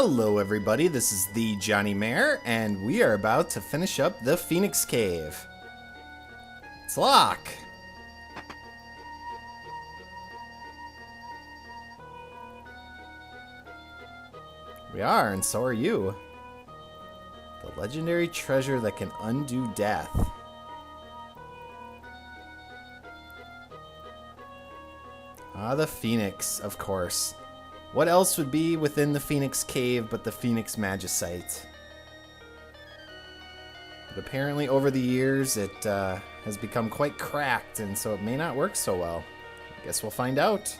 Hello everybody, this is the thejonnymar, and we are about to finish up the Phoenix Cave. It's Locke! We are, and so are you. The legendary treasure that can undo death. Ah, the Phoenix, of course. What else would be within the Phoenix Cave but the Phoenix magicite? But apparently over the years it has become quite cracked, and so it may not work so well. I guess we'll find out.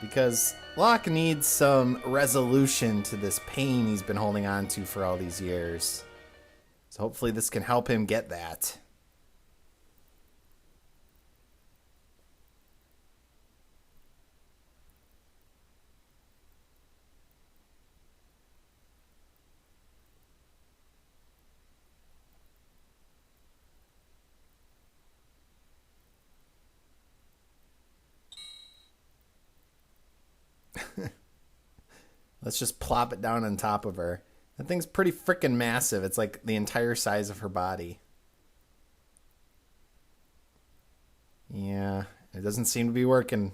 Because Locke needs some resolution to this pain he's been holding on to for all these years. So hopefully this can help him get that. Let's just plop it down on top of her. That thing's pretty freaking massive. It's like the entire size of her body. Yeah, it doesn't seem to be working.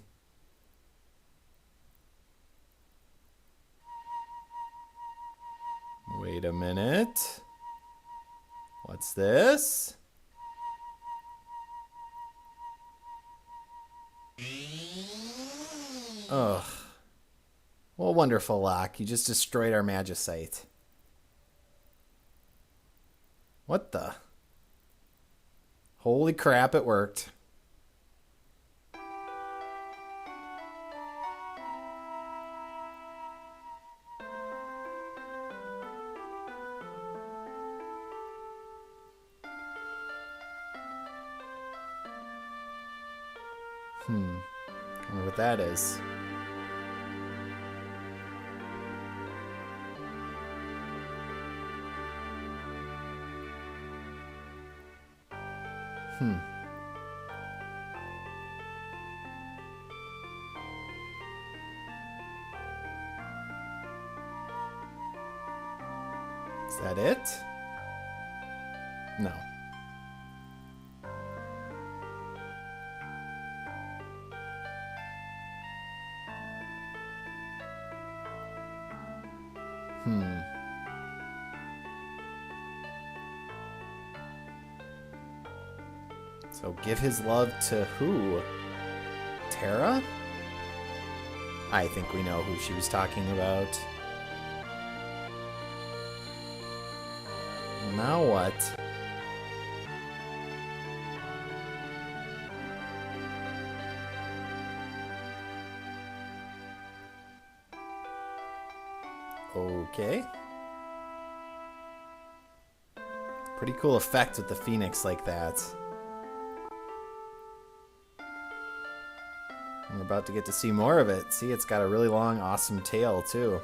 Wait a minute. What's this? Ugh. Well, wonderful, Locke. You just destroyed our magicite. What the? Holy crap, it worked. I wonder what that is. Is that it? No. So give his love to who? Tara? I think we know who she was talking about. Now what? Okay. Pretty cool effect with the Phoenix like that. We're about to get to see more of it. See, it's got a really long, awesome tail, too.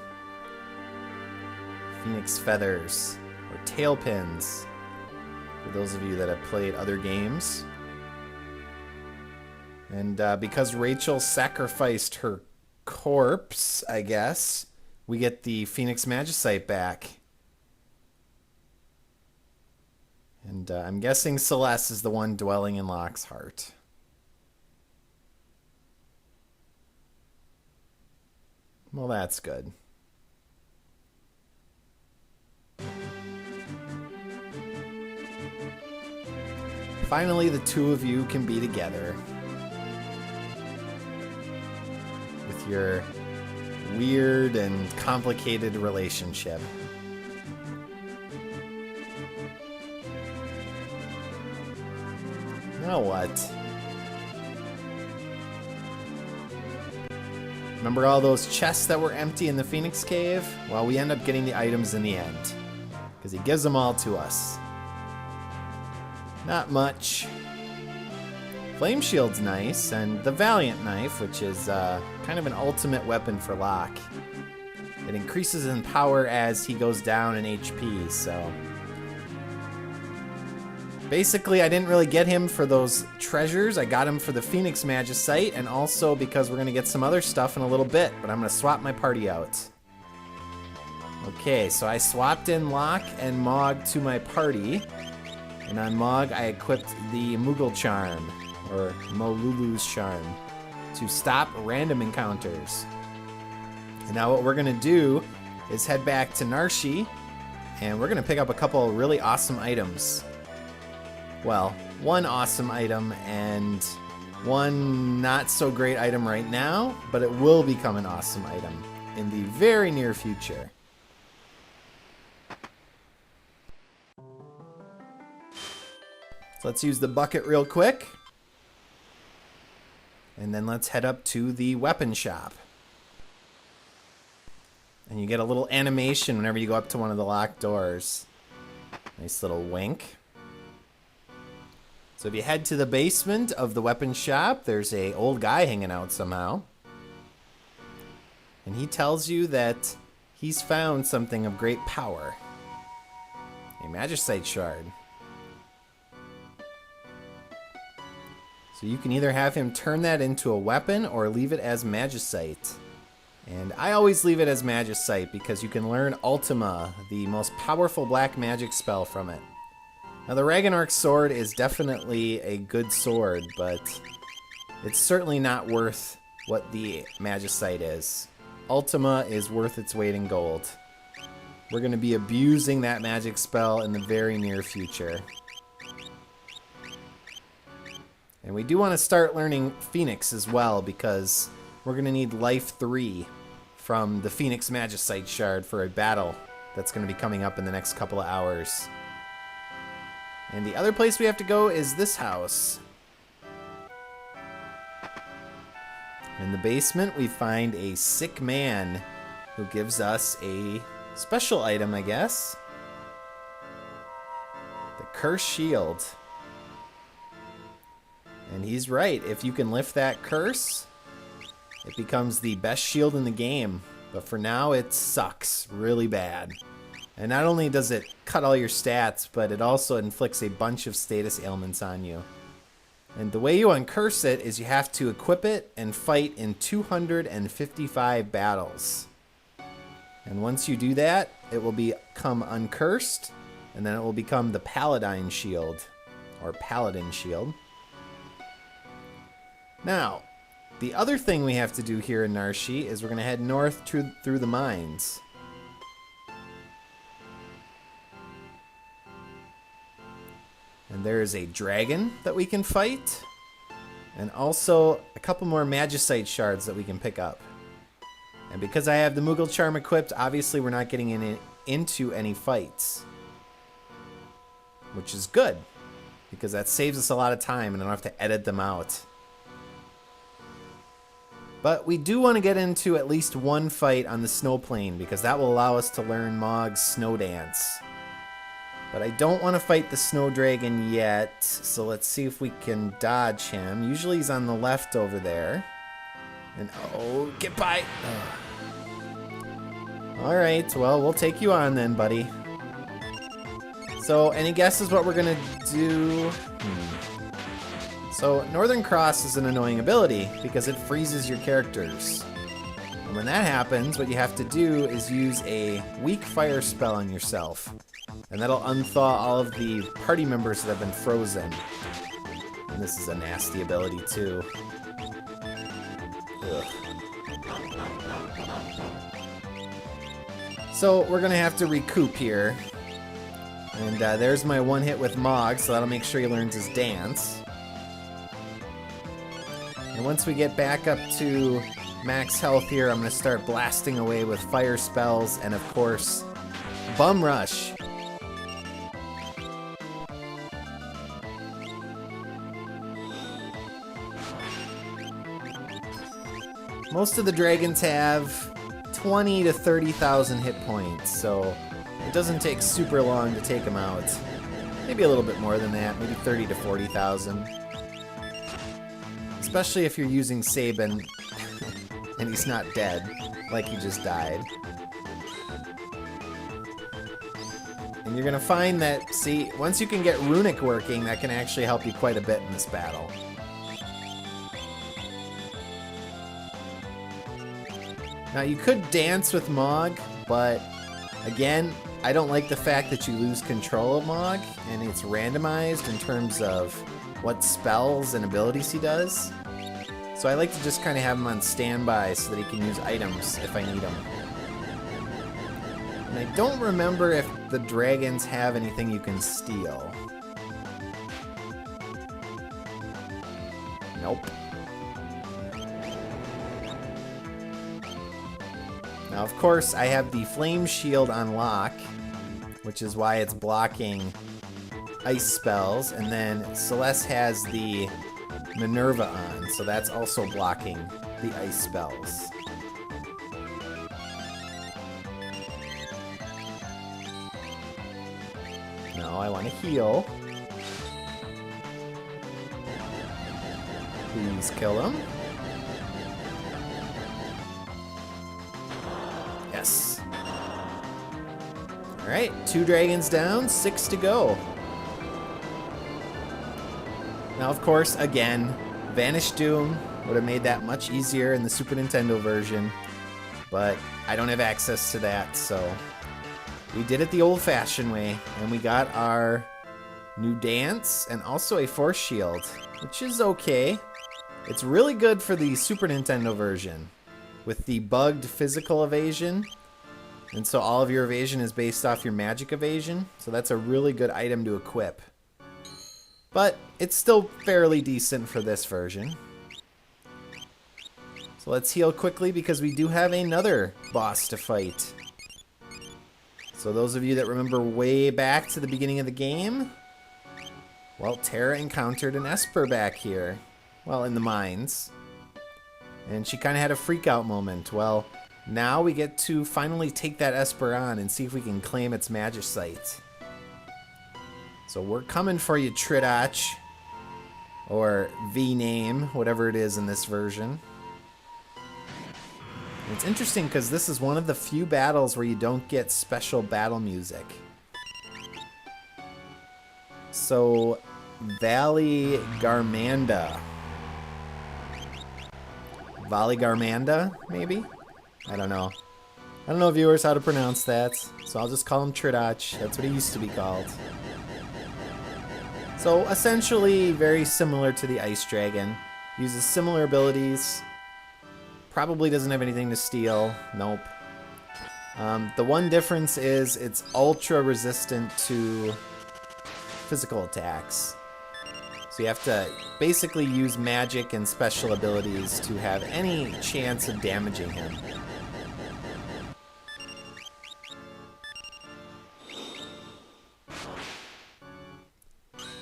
Phoenix feathers, or tail pins, for those of you that have played other games. And because Rachel sacrificed her corpse, I guess, we get the Phoenix magicite back. And I'm guessing Celeste is the one dwelling in Locke's heart. Well, that's good. Finally, the two of you can be together. With your weird and complicated relationship. Now what? Remember all those chests that were empty in the Phoenix Cave? Well, we end up getting the items in the end. Because he gives them all to us. Not much. Flame Shield's nice, and the Valiant Knife, which is kind of an ultimate weapon for Locke. It increases in power as he goes down in HP, so... Basically, I didn't really get him for those treasures. I got him for the Phoenix magicite, and also because we're going to get some other stuff in a little bit, but I'm going to swap my party out. Okay, so I swapped in Locke and Mog to my party. And on Mog, I equipped the Moogle Charm, or Molulu's Charm, to stop random encounters. And now what we're going to do is head back to Narshe, and we're going to pick up a couple really awesome items. Well, one awesome item and one not so great item right now, but it will become an awesome item in the very near future. So let's use the bucket real quick. And then let's head up to the weapon shop. And you get a little animation whenever you go up to one of the locked doors. Nice little wink. So if you head to the basement of the weapon shop, there's an old guy hanging out somehow. And he tells you that he's found something of great power. A magicite shard. So you can either have him turn that into a weapon or leave it as magicite. And I always leave it as magicite because you can learn Ultima, the most powerful black magic spell from it. Now the Ragnarok sword is definitely a good sword, but it's certainly not worth what the magicite is. Ultima is worth its weight in gold. We're going to be abusing that magic spell in the very near future. And we do want to start learning Phoenix as well, because we're going to need Life 3 from the Phoenix Magicite Shard for a battle that's going to be coming up in the next couple of hours. And the other place we have to go is this house. In the basement, we find a sick man who gives us a special item, I guess. The Curse Shield. And he's right. If you can lift that curse, it becomes the best shield in the game. But for now, it sucks really bad. And not only does it cut all your stats, but it also inflicts a bunch of status ailments on you. And the way you uncurse it is you have to equip it and fight in 255 battles. And once you do that, it will become uncursed, and then it will become the Paladin Shield, or Paladin Shield. Now, the other thing we have to do here in Narshe is we're going to head north through the mines. And there is a dragon that we can fight, and also a couple more magicite shards that we can pick up. And because I have the Moogle Charm equipped, obviously we're not getting into any fights. Which is good, because that saves us a lot of time and I don't have to edit them out. But we do want to get into at least one fight on the snow plane, because that will allow us to learn Mog's snow dance. But I don't want to fight the snow dragon yet, so let's see if we can dodge him. Usually he's on the left over there. And oh, get by! Alright, well, we'll take you on then, buddy. So, any guesses what we're gonna do? So, Northern Cross is an annoying ability because it freezes your characters. And when that happens, what you have to do is use a weak fire spell on yourself. And that'll unthaw all of the party members that have been frozen. And this is a nasty ability too. Ugh. So we're gonna have to recoup here. And there's my one hit with Mog, so that'll make sure he learns his dance. And once we get back up to max health here, I'm gonna start blasting away with fire spells and of course, Bum Rush. Most of the dragons have 20 to 30,000 hit points, so it doesn't take super long to take them out. Maybe a little bit more than that, maybe 30 to 40,000. Especially if you're using Sabin and he's not dead, like he just died. And you're gonna find that, see, once you can get runic working, that can actually help you quite a bit in this battle. Now you could dance with Mog, but Again, I don't like the fact that you lose control of Mog, and it's randomized in terms of what spells and abilities he does. So I like to just kind of have him on standby so that he can use items if I need them. And I don't remember if the dragons have anything you can steal. Nope. Now, of course, I have the flame shield on Locke, which is why it's blocking ice spells, and then Celeste has the Minerva on, so that's also blocking the ice spells. Now I want to heal. Please kill him. Yes. Alright, 2 dragons down, 6 to go. Now, of course, again, Vanish Doom would have made that much easier in the Super Nintendo version, but I don't have access to that, so we did it the old-fashioned way, and we got our new dance and also a force shield, which is okay. It's really good for the Super Nintendo version with the bugged physical evasion, and so all of your evasion is based off your magic evasion, so that's a really good item to equip. But it's still fairly decent for this version. So let's heal quickly because we do have another boss to fight. So those of you that remember way back to the beginning of the game, well, Terra encountered an Esper back here. Well, in the mines. And she kind of had a freak out moment. Well, now we get to finally take that Esper on and see if we can claim its magicite. So we're coming for you, Tridach. Or V-name, whatever it is in this version. And it's interesting because this is one of the few battles where you don't get special battle music. So, Valley Garmanda. Valley Garmanda, maybe? I don't know. I don't know, viewers, how to pronounce that. So I'll just call him Tridach. That's what he used to be called. So essentially very similar to the Ice Dragon. Uses similar abilities. Probably doesn't have anything to steal. Nope. The one difference is it's ultra resistant to physical attacks. So you have to basically use magic and special abilities to have any chance of damaging him.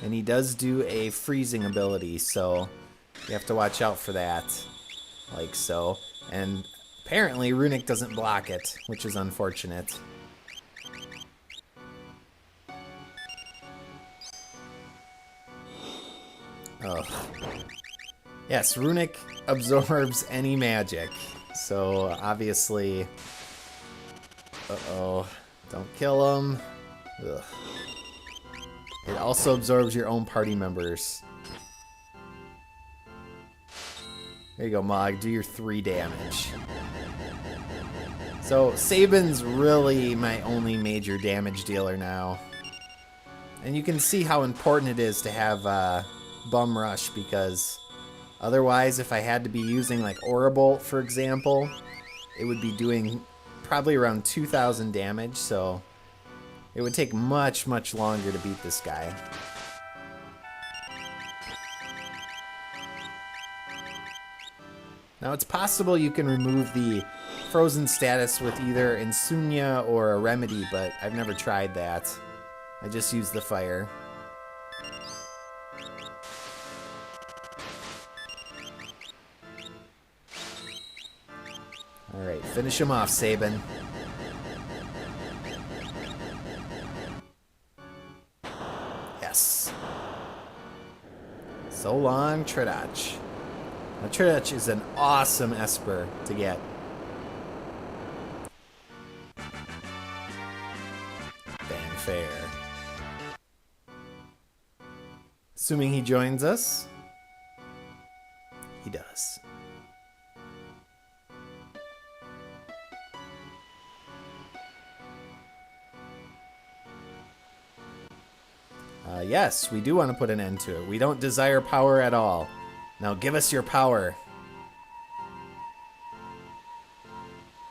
And he does do a freezing ability, so you have to watch out for that. Like so. And apparently Runic doesn't block it, which is unfortunate. Ugh. Yes, Runic absorbs any magic. So obviously... Uh-oh. Don't kill him. Ugh. It also absorbs your own party members. There you go, Mog. Do your 3 damage. So, Sabin's really my only major damage dealer now. And you can see how important it is to have Bum Rush, because otherwise, if I had to be using like Aurabolt, for example, it would be doing probably around 2,000 damage, so it would take much, much longer to beat this guy. Now, it's possible you can remove the frozen status with either Insomnia or a remedy, but I've never tried that. I just use the fire. Alright, finish him off, Sabin. Yes. So long, Tridach. Now, Tridach is an awesome Esper to get. Fanfare. Assuming he joins us. He does. Yes, we do want to put an end to it. We don't desire power at all. Now give us your power.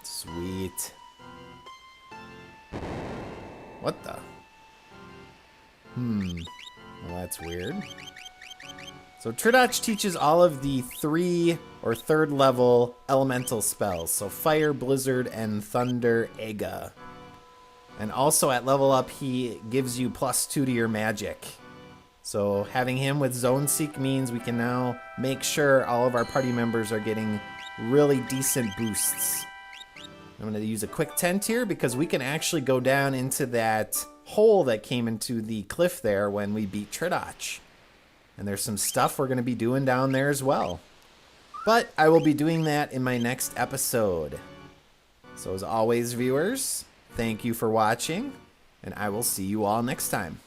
Sweet. What the? Well, that's weird. So Tridotch teaches all of the 3 or 3rd level elemental spells. So Fire, Blizzard, and Thunder Ega. And also at level up, he gives you +2 to your magic. So having him with Zone Seek means we can now make sure all of our party members are getting really decent boosts. I'm going to use a quick tent here because we can actually go down into that hole that came into the cliff there when we beat Tridotch. And there's some stuff we're going to be doing down there as well. But I will be doing that in my next episode. So as always, viewers, thank you for watching, and I will see you all next time.